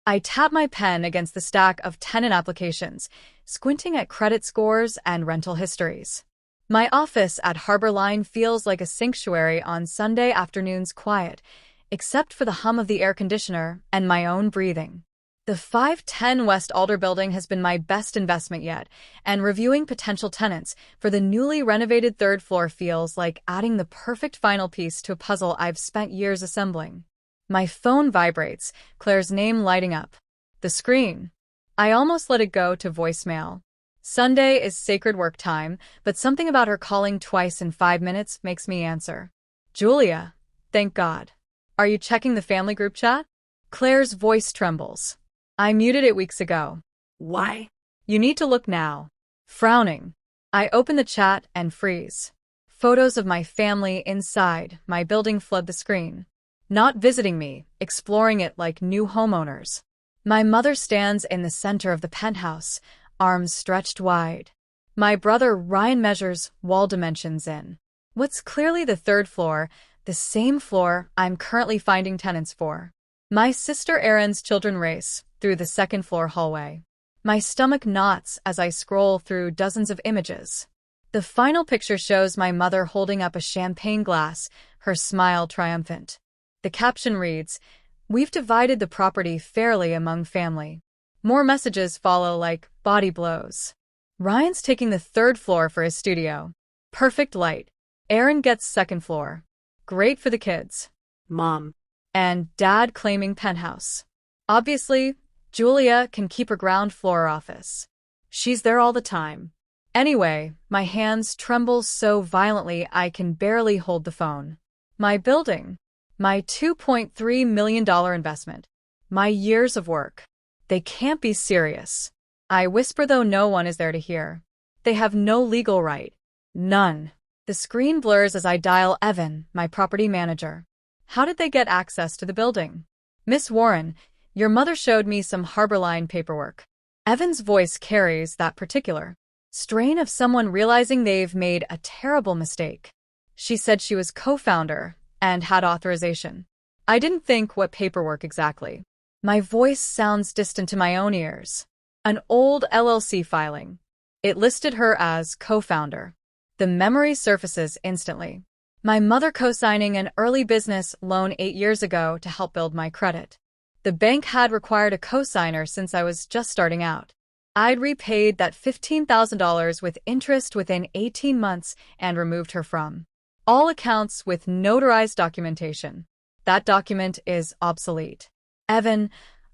I tap my pen against the stack of tenant applications, squinting at credit scores and rental histories. My office at Harbor Line feels like a sanctuary on Sunday afternoons, quiet, except for the hum of the air conditioner and my own breathing. The 510 West Alder building has been my best investment yet, and reviewing potential tenants for the newly renovated third floor feels like adding the perfect final piece to a puzzle I've spent years assembling. My phone vibrates, Claire's name lighting up. The screen. I almost let it go to voicemail. Sunday is sacred work time, but something about her calling twice in 5 minutes makes me answer. Julia, thank God. Are you checking the family group chat? Claire's voice trembles. I muted it weeks ago. Why? You need to look now. Frowning. I open the chat and freeze. Photos of my family inside my building flood the screen. Not visiting me, exploring it like new homeowners. My mother stands in the center of the penthouse, arms stretched wide. My brother Ryan measures wall dimensions in what's clearly the third floor, the same floor I'm currently finding tenants for. My sister Erin's children race through the second floor hallway. My stomach knots as I scroll through dozens of images. The final picture shows my mother holding up a champagne glass, her smile triumphant. The caption reads, "We've divided the property fairly among family." More messages follow like body blows. Ryan's taking the third floor for his studio. Perfect light. Erin gets second floor. Great for the kids. Mom. And Dad claiming penthouse. Obviously, Julia can keep her ground floor office. She's there all the time. Anyway, my hands tremble so violently I can barely hold the phone. My building. My $2.3 million investment. My years of work. They can't be serious. I whisper though no one is there to hear. They have no legal right. None. The screen blurs as I dial Evan, my property manager. How did they get access to the building? Miss Warren, your mother showed me some Harbor Line paperwork. Evan's voice carries that particular strain of someone realizing they've made a terrible mistake. She said she was co-founder and had authorization. I didn't think what paperwork exactly. My voice sounds distant to my own ears. An old LLC filing. It listed her as co-founder. The memory surfaces instantly. My mother co-signing an early business loan 8 years ago to help build my credit. The bank had required a co-signer since I was just starting out. I'd repaid that $15,000 with interest within 18 months and removed her from all accounts with notarized documentation. That document is obsolete. Evan,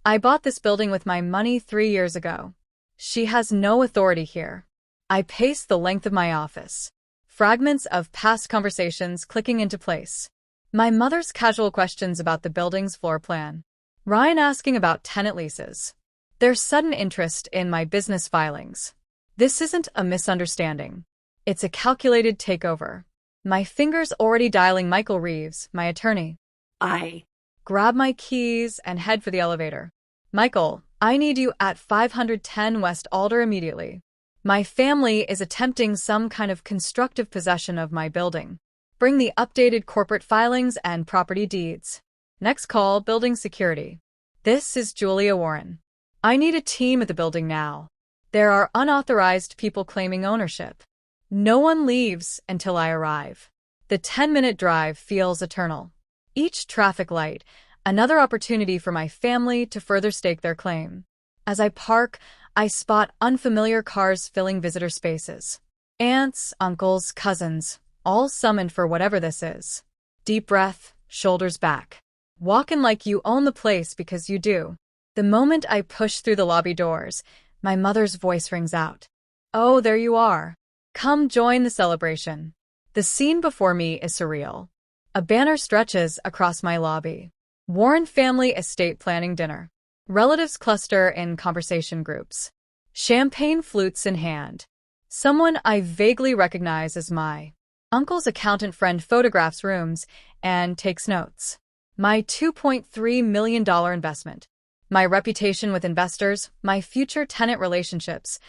I bought this building with my money 3 years ago. She has no authority here. I pace the length of my office. Fragments of past conversations clicking into place. My mother's casual questions about the building's floor plan. Ryan asking about tenant leases. Their sudden interest in my business filings. This isn't a misunderstanding. It's a calculated takeover. My fingers already dialing Michael Reeves, my attorney. I grab my keys and head for the elevator. Michael, I need you at 510 West Alder immediately. My family is attempting some kind of constructive possession of my building. Bring the updated corporate filings and property deeds. Next call, building security. This is Julia Warren. I need a team at the building now. There are unauthorized people claiming ownership. No one leaves until I arrive. The 10-minute drive feels eternal. Each traffic light, another opportunity for my family to further stake their claim. As I park, I spot unfamiliar cars filling visitor spaces. Aunts, uncles, cousins, all summoned for whatever this is. Deep breath, shoulders back. Walk in like you own the place because you do. The moment I push through the lobby doors, my mother's voice rings out. Oh, there you are. Come join the celebration. The scene before me is surreal. A banner stretches across my lobby. Warren family estate planning dinner. Relatives cluster in conversation groups. Champagne flutes in hand. Someone I vaguely recognize as my uncle's accountant friend photographs rooms and takes notes. My $2.3 million investment. My reputation with investors, my future tenant relationships,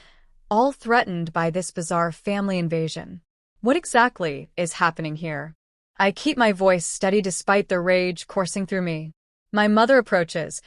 all threatened by this bizarre family invasion. What exactly is happening here? I keep my voice steady despite the rage coursing through me. My mother approaches,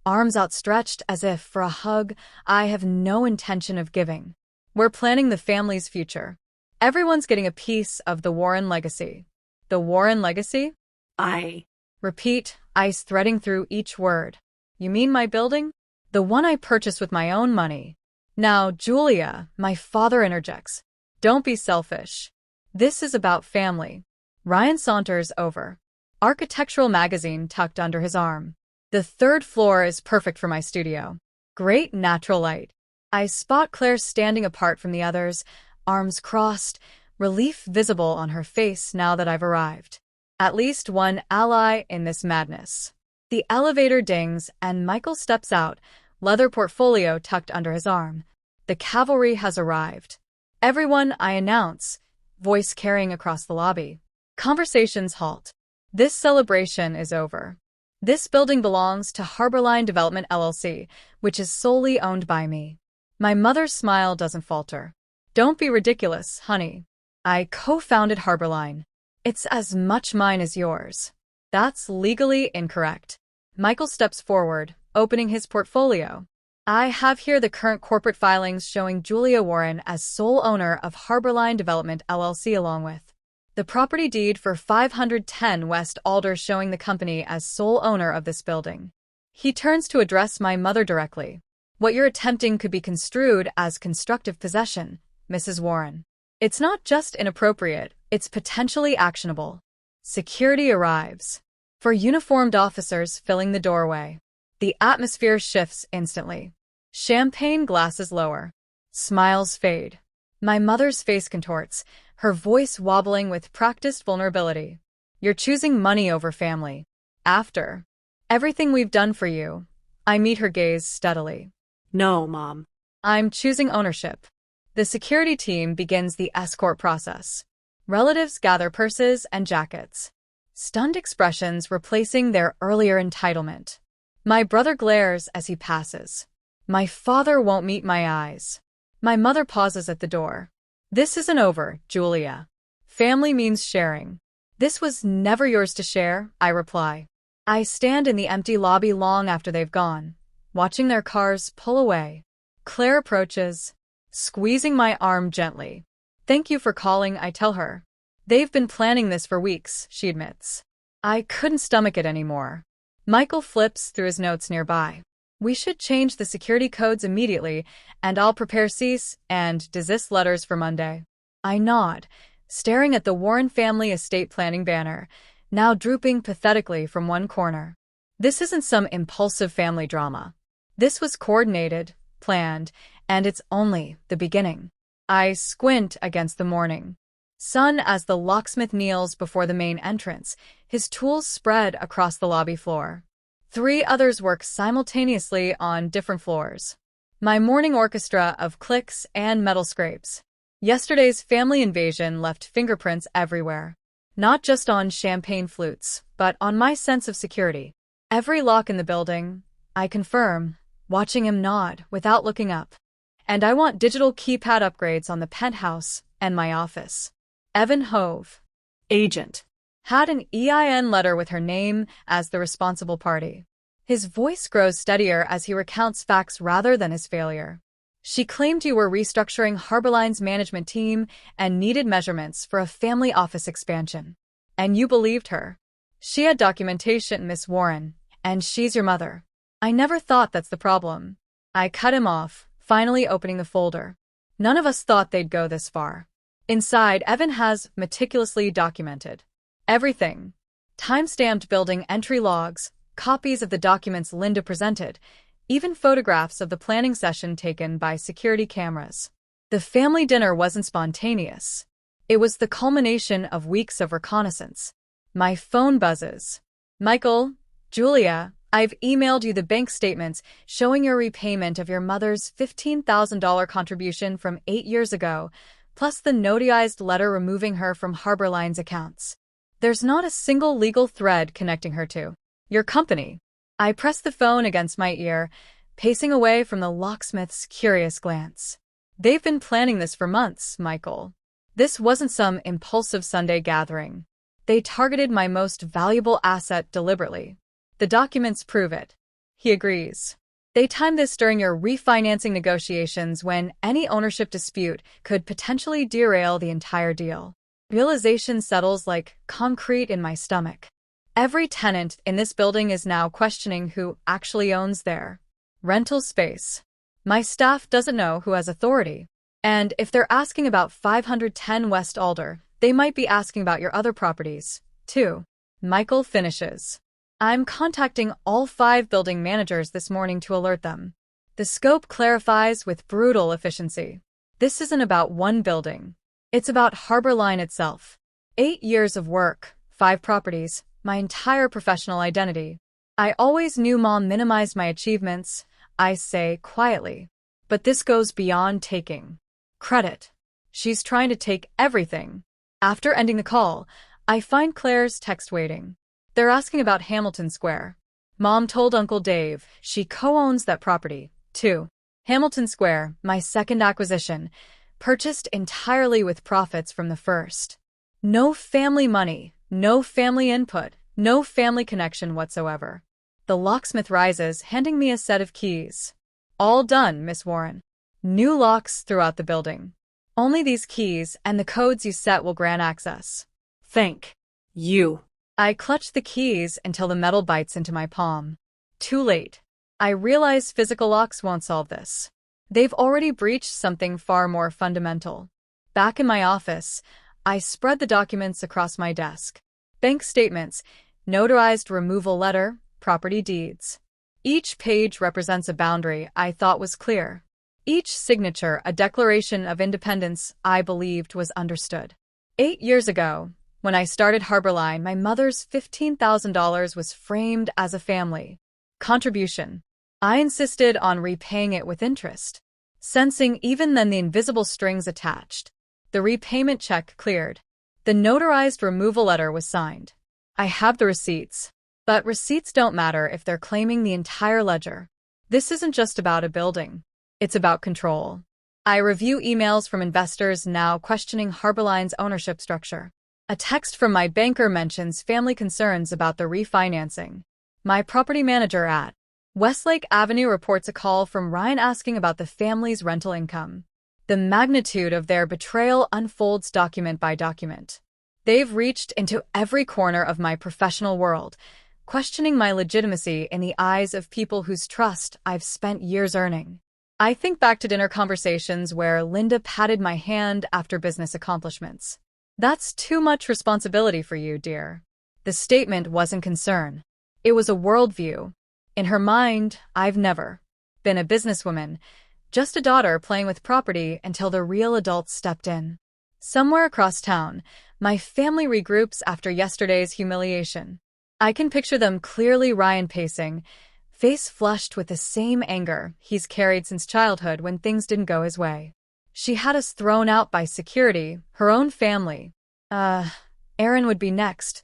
arms outstretched as if for a hug I have no intention of giving. We're planning the family's future. Everyone's getting a piece of the Warren legacy. The Warren legacy? I. Repeat, ice threading through each word. You mean my building? The one I purchased with my own money. Now, Julia, my father interjects. Don't be selfish. This is about family. Ryan saunters over. Architectural magazine tucked under his arm. The third floor is perfect for my studio. Great natural light. I spot Claire standing apart from the others, arms crossed, relief visible on her face now that I've arrived. At least one ally in this madness. The elevator dings and Michael steps out, leather portfolio tucked under his arm. The cavalry has arrived. Everyone, I announce, voice carrying across the lobby. Conversations halt. This celebration is over. This building belongs to Harborline Development LLC, which is solely owned by me. My mother's smile doesn't falter. Don't be ridiculous, honey. I co-founded Harborline. It's as much mine as yours. That's legally incorrect. Michael steps forward, opening his portfolio. I have here the current corporate filings showing Julia Warren as sole owner of Harborline Development LLC along with the property deed for 510 West Alder showing the company as sole owner of this building. He turns to address my mother directly. What you're attempting could be construed as constructive possession, Mrs. Warren. It's not just inappropriate, it's potentially actionable. Security arrives. For uniformed officers filling the doorway. The atmosphere shifts instantly. Champagne glasses lower. Smiles fade. My mother's face contorts, her voice wobbling with practiced vulnerability. You're choosing money over family. After everything we've done for you, I meet her gaze steadily. No, Mom. I'm choosing ownership. The security team begins the escort process. Relatives gather purses and jackets. Stunned expressions replacing their earlier entitlement. My brother glares as he passes. My father won't meet my eyes. My mother pauses at the door. This isn't over, Julia. Family means sharing. This was never yours to share, I reply. I stand in the empty lobby long after they've gone, watching their cars pull away. Claire approaches, squeezing my arm gently. Thank you for calling, I tell her. They've been planning this for weeks, she admits. I couldn't stomach it anymore. Michael flips through his notes nearby. We should change the security codes immediately, and I'll prepare cease and desist letters for Monday. I nod, staring at the Warren family estate planning banner, now drooping pathetically from one corner. This isn't some impulsive family drama. This was coordinated, planned, and it's only the beginning. I squint against the morning sun as the locksmith kneels before the main entrance, his tools spread across the lobby floor. 3 others work simultaneously on different floors. My morning orchestra of clicks and metal scrapes. Yesterday's family invasion left fingerprints everywhere. Not just on champagne flutes, but on my sense of security. Every lock in the building, I confirm, watching him nod without looking up. And I want digital keypad upgrades on the penthouse and my office. Evan Hove, Agent. had an EIN letter with her name as the responsible party. His voice grows steadier as he recounts facts rather than his failure. She claimed you were restructuring Harborline's management team and needed measurements for a family office expansion. And you believed her. She had documentation, Miss Warren, and she's your mother. I never thought that's the problem. I cut him off, finally opening the folder. None of us thought they'd go this far. Inside, Evan has meticulously documented everything. Time-stamped building entry logs, copies of the documents Linda presented, even photographs of the planning session taken by security cameras. The family dinner wasn't spontaneous. It was the culmination of weeks of reconnaissance. My phone buzzes. Michael, Julia, I've emailed you the bank statements showing your repayment of your mother's $15,000 contribution from 8 years ago, plus the notarized letter removing her from Harborline's accounts. There's not a single legal thread connecting her to your company. I press the phone against my ear, pacing away from the locksmith's curious glance. They've been planning this for months, Michael. This wasn't some impulsive Sunday gathering. They targeted my most valuable asset deliberately. The documents prove it. He agrees. They timed this during your refinancing negotiations when any ownership dispute could potentially derail the entire deal. Realization settles like concrete in my stomach. Every tenant in this building is now questioning who actually owns their rental space. My staff doesn't know who has authority. And if they're asking about 510 West Alder, they might be asking about your other properties, too. Michael finishes. I'm contacting all 5 building managers this morning to alert them. The scope clarifies with brutal efficiency. This isn't about one building. It's about Harbor Line itself. 8 years of work, 5 properties, my entire professional identity. I always knew Mom minimized my achievements, I say quietly. But this goes beyond taking credit. She's trying to take everything. After ending the call, I find Claire's text waiting. They're asking about Hamilton Square. Mom told Uncle Dave she co-owns that property, too. Hamilton Square, my second acquisition, purchased entirely with profits from the first. No family money, no family input, no family connection whatsoever. The locksmith rises, handing me a set of keys. All done, Miss Warren. New locks throughout the building. Only these keys and the codes you set will grant access. Thank you. I clutch the keys until the metal bites into my palm. Too late. I realize physical locks won't solve this. They've already breached something far more fundamental. Back in my office, I spread the documents across my desk. Bank statements, notarized removal letter, property deeds. Each page represents a boundary I thought was clear. Each signature a declaration of independence I believed was understood. 8 years ago, when I started Harbor Line, my mother's $15,000 was framed as a family contribution. I insisted on repaying it with interest, sensing even then the invisible strings attached. The repayment check cleared. The notarized removal letter was signed. I have the receipts. But receipts don't matter if they're claiming the entire ledger. This isn't just about a building. It's about control. I review emails from investors now questioning Harbor Line's ownership structure. A text from my banker mentions family concerns about the refinancing. My property manager at Westlake Avenue reports a call from Ryan asking about the family's rental income. The magnitude of their betrayal unfolds document by document. They've reached into every corner of my professional world, questioning my legitimacy in the eyes of people whose trust I've spent years earning. I think back to dinner conversations where Linda patted my hand after business accomplishments. That's too much responsibility for you, dear. The statement wasn't concern. It was a worldview. In her mind, I've never been a businesswoman, just a daughter playing with property until the real adults stepped in. Somewhere across town, my family regroups after yesterday's humiliation. I can picture them clearly, Ryan pacing, face flushed with the same anger he's carried since childhood when things didn't go his way. She had us thrown out by security, her own family. Aaron would be next,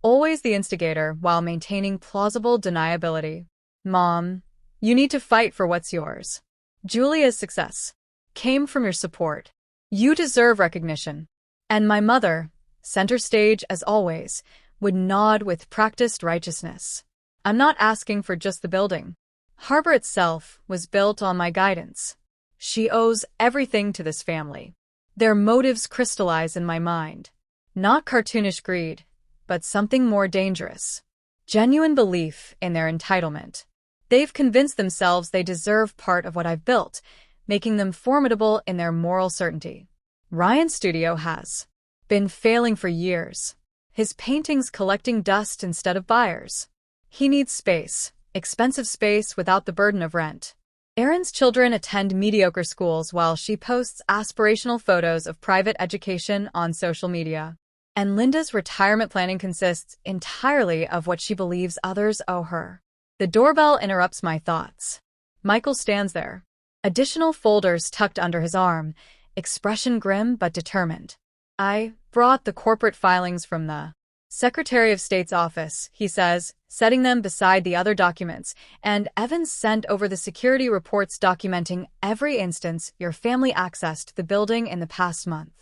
always the instigator while maintaining plausible deniability. Mom, you need to fight for what's yours. Julia's success came from your support. You deserve recognition. And my mother, center stage as always, would nod with practiced righteousness. I'm not asking for just the building. Harbor itself was built on my guidance. She owes everything to this family. Their motives crystallize in my mind. Not cartoonish greed, but something more dangerous. Genuine belief in their entitlement. They've convinced themselves they deserve part of what I've built, making them formidable in their moral certainty. Ryan's studio has been failing for years. His paintings collecting dust instead of buyers. He needs space, expensive space without the burden of rent. Erin's children attend mediocre schools while she posts aspirational photos of private education on social media. And Linda's retirement planning consists entirely of what she believes others owe her. The doorbell interrupts my thoughts. Michael stands there. Additional folders tucked under his arm, expression grim but determined. I brought the corporate filings from the Secretary of State's office, he says, setting them beside the other documents, and Evans sent over the security reports documenting every instance your family accessed the building in the past month.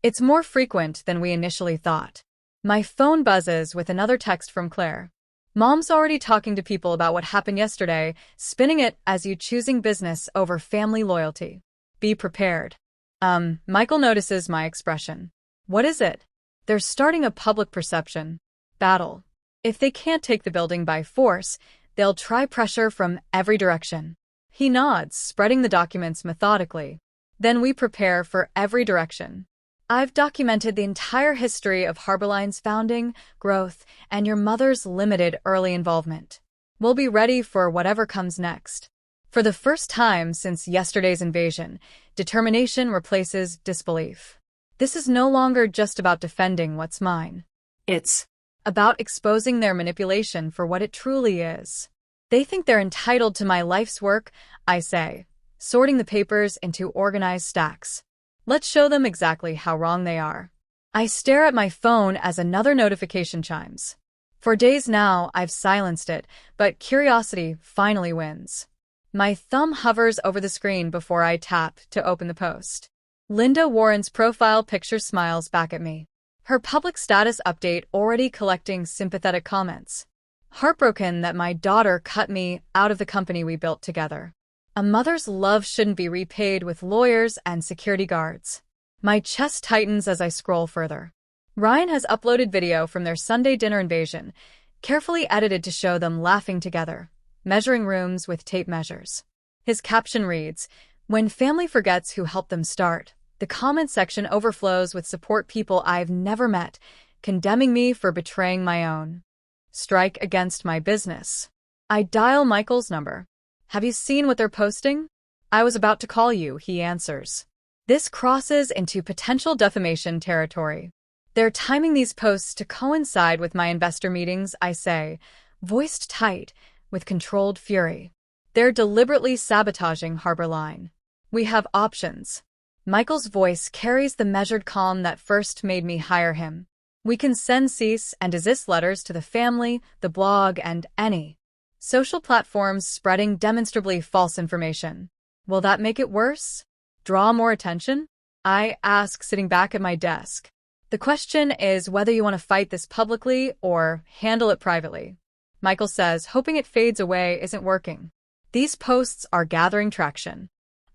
It's more frequent than we initially thought. My phone buzzes with another text from Claire. Mom's already talking to people about what happened yesterday, spinning it as you choosing business over family loyalty. Be prepared. Michael notices my expression. What is it? They're starting a public perception battle. If they can't take the building by force, they'll try pressure from every direction. He nods, spreading the documents methodically. Then we prepare for every direction. I've documented the entire history of Harborline's founding, growth, and your mother's limited early involvement. We'll be ready for whatever comes next. For the first time since yesterday's invasion, determination replaces disbelief. This is no longer just about defending what's mine. It's About exposing their manipulation for what it truly is. They think they're entitled to my life's work, I say, sorting the papers into organized stacks. Let's show them exactly how wrong they are. I stare at my phone as another notification chimes. For days now, I've silenced it, but curiosity finally wins. My thumb hovers over the screen before I tap to open the post. Linda Warren's profile picture smiles back at me. Her public status update already collecting sympathetic comments. Heartbroken that my daughter cut me out of the company we built together. A mother's love shouldn't be repaid with lawyers and security guards. My chest tightens as I scroll further. Ryan has uploaded video from their Sunday dinner invasion, carefully edited to show them laughing together, measuring rooms with tape measures. His caption reads, "When family forgets who helped them start, the comment section overflows with support people I've never met, condemning me for betraying my own. Strike against my business." I dial Michael's number. "Have you seen what they're posting?" "I was about to call you," he answers. This crosses into potential defamation territory. "They're timing these posts to coincide with my investor meetings," I say, voiced tight, with controlled fury. "They're deliberately sabotaging Harborline. We have options." Michael's voice carries the measured calm that first made me hire him. "We can send cease and desist letters to the family, the blog, and any social platforms spreading demonstrably false information. Will that make it worse? Draw more attention?" I ask, sitting back at my desk. "The question is whether you want to fight this publicly or handle it privately." Michael says, hoping it fades away isn't working. These posts are gathering traction.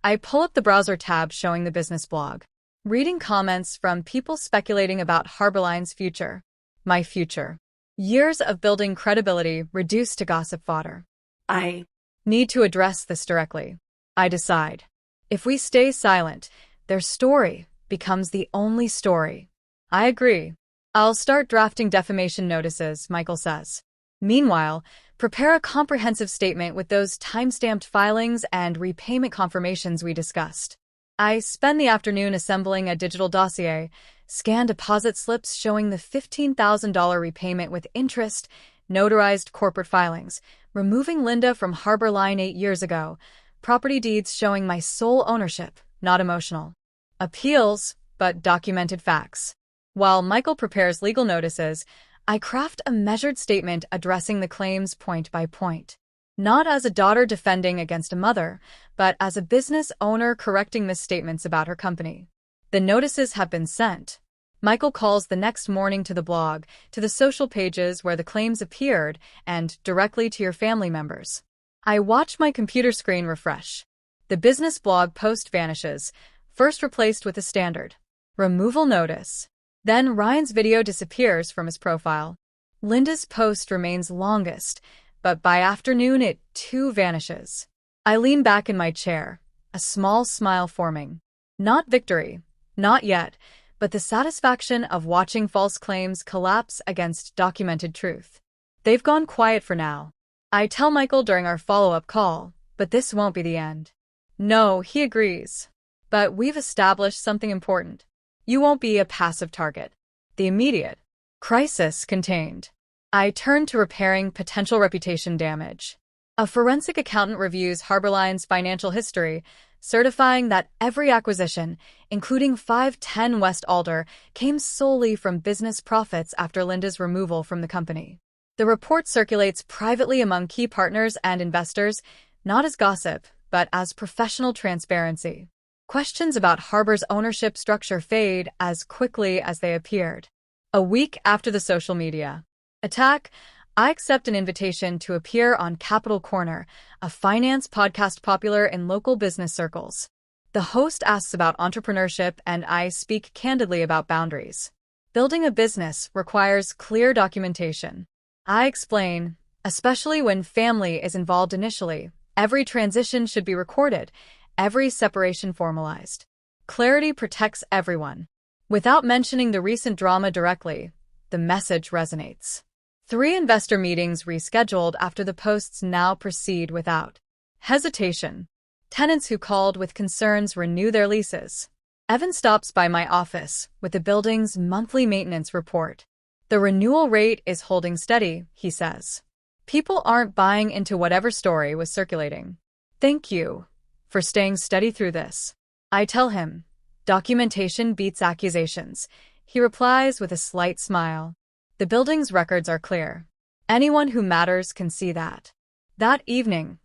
I pull up the browser tab showing the business blog. Reading comments from people speculating about Harborline's future. My future. Years of building credibility reduced to gossip fodder. I Need to address this directly. I decide. If we stay silent, their story becomes the only story. I agree. "I'll start drafting defamation notices," Michael says. "Meanwhile, prepare a comprehensive statement with those timestamped filings and repayment confirmations we discussed." I spend the afternoon assembling a digital dossier, scan deposit slips showing the $15,000 repayment with interest, notarized corporate filings, removing Linda from Harborline 8 years ago, property deeds showing my sole ownership, not emotional. Appeals, but documented facts. While Michael prepares legal notices, I craft a measured statement addressing the claims point by point. Not as a daughter defending against a mother, but as a business owner correcting misstatements about her company. The notices have been sent. Michael calls the next morning to the blog, to the social pages where the claims appeared, and directly to your family members. I watch my computer screen refresh. The business blog post vanishes, first replaced with a standard removal notice. Then Ryan's video disappears from his profile. Linda's post remains longest, but by afternoon it too vanishes. I lean back in my chair, a small smile forming. Not victory, not yet, but the satisfaction of watching false claims collapse against documented truth. They've gone quiet for now. I tell Michael during our follow-up call, but this won't be the end. No, he agrees. But we've established something important. You won't be a passive target. The immediate crisis contained. I turn to repairing potential reputation damage. A forensic accountant reviews Harborline's financial history, certifying that every acquisition, including 510 West Alder, came solely from business profits after Linda's removal from the company. The report circulates privately among key partners and investors, not as gossip, but as professional transparency. Questions about Harbor's ownership structure fade as quickly as they appeared. A week after the social media attack, I accept an invitation to appear on Capital Corner, a finance podcast popular in local business circles. The host asks about entrepreneurship, and I speak candidly about boundaries. Building a business requires clear documentation. I explain, especially when family is involved initially, every transition should be recorded, every separation formalized. Clarity protects everyone. Without mentioning the recent drama directly, the message resonates. 3 investor meetings rescheduled after the posts now proceed without hesitation. Tenants who called with concerns renew their leases. Evan stops by my office with the building's monthly maintenance report. The renewal rate is holding steady, he says. People aren't buying into whatever story was circulating. Thank you for staying steady through this. I tell him, documentation beats accusations. He replies with a slight smile. The building's records are clear. Anyone who matters can see that. That evening,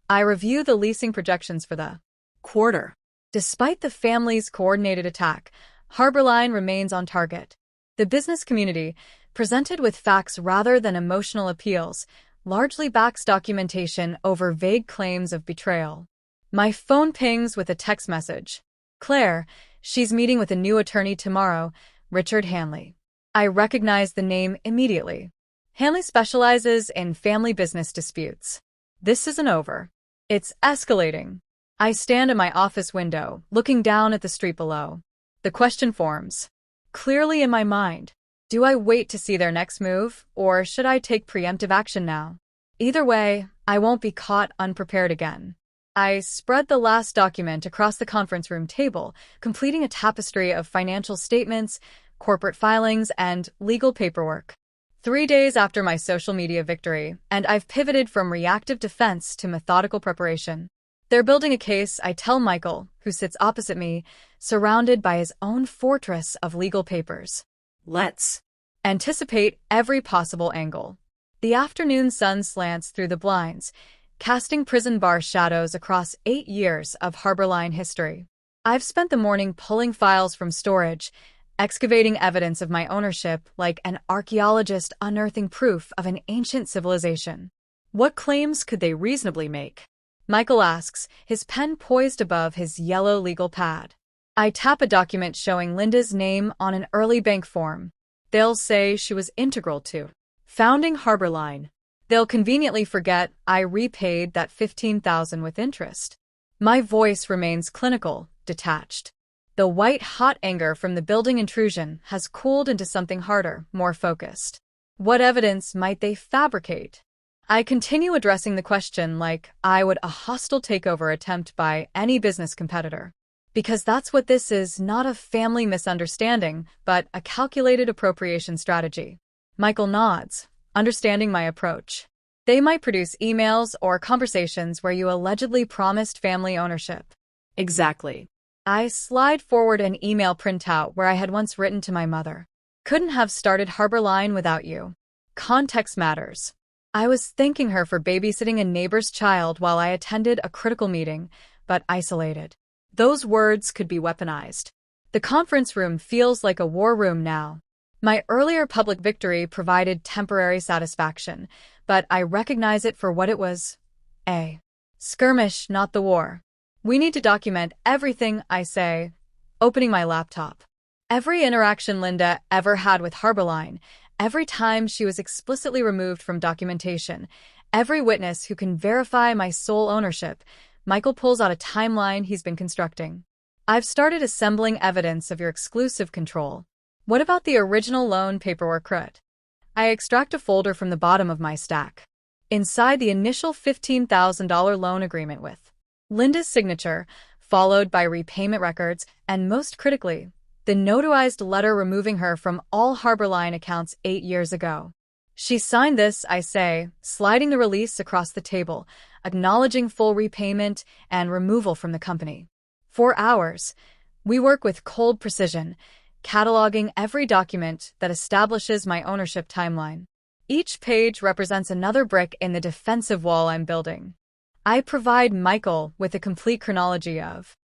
I review the leasing projections for the quarter. Despite the family's coordinated attack, Harborline remains on target. The business community, presented with facts rather than emotional appeals, largely backs documentation over vague claims of betrayal. My phone pings with a text message. Claire, she's meeting with a new attorney tomorrow, Richard Hanley. I recognize the name immediately. Hanley specializes in family business disputes. This isn't over. It's escalating. I stand at my office window, looking down at the street below. The question forms. Clearly in my mind. Do I wait to see their next move, or should I take preemptive action now? Either way, I won't be caught unprepared again. I spread the last document across the conference room table, completing a tapestry of financial statements, corporate filings, and legal paperwork. 3 days after my social media victory, and I've pivoted from reactive defense to methodical preparation. They're building a case, I tell Michael, who sits opposite me, surrounded by his own fortress of legal papers. Let's Anticipate every possible angle. The afternoon sun slants through the blinds, casting prison bar shadows across 8 years of Harborline history. I've spent the morning pulling files from storage, excavating evidence of my ownership like an archaeologist unearthing proof of an ancient civilization. What claims could they reasonably make? Michael asks, his pen poised above his yellow legal pad. I tap a document showing Linda's name on an early bank form. They'll say she was integral to founding Harborline. They'll conveniently forget I repaid that $15,000 with interest. My voice remains clinical, detached. The white-hot anger from the building intrusion has cooled into something harder, more focused. What evidence might they fabricate? I continue addressing the question like I would a hostile takeover attempt by any business competitor. Because that's what this is, not a family misunderstanding, but a calculated appropriation strategy. Michael nods, understanding my approach. They might produce emails or conversations where you allegedly promised family ownership. exactly. I slide forward an email printout where I had once written to my mother. Couldn't have started Harborline without you. Context matters. I was thanking her for babysitting a neighbor's child while I attended a critical meeting, but isolated. Those words could be weaponized. The conference room feels like a war room now. My earlier public victory provided temporary satisfaction, but I recognize it for what it was. A skirmish, not the war. We need to document everything, I say, opening my laptop. Every interaction Linda ever had with Harborline, every time she was explicitly removed from documentation, every witness who can verify my sole ownership. Michael pulls out a timeline he's been constructing. I've started assembling evidence of your exclusive control. What about the original loan paperwork, Crut? I extract a folder from the bottom of my stack. Inside the initial $15,000 loan agreement with Linda's signature, followed by repayment records, and most critically, the notarized letter removing her from all Harborline accounts 8 years ago. She signed this, I say, sliding the release across the table, acknowledging full repayment and removal from the company. For hours, we work with cold precision, cataloging every document that establishes my ownership timeline. Each page represents another brick in the defensive wall I'm building. I provide Michael with a complete chronology of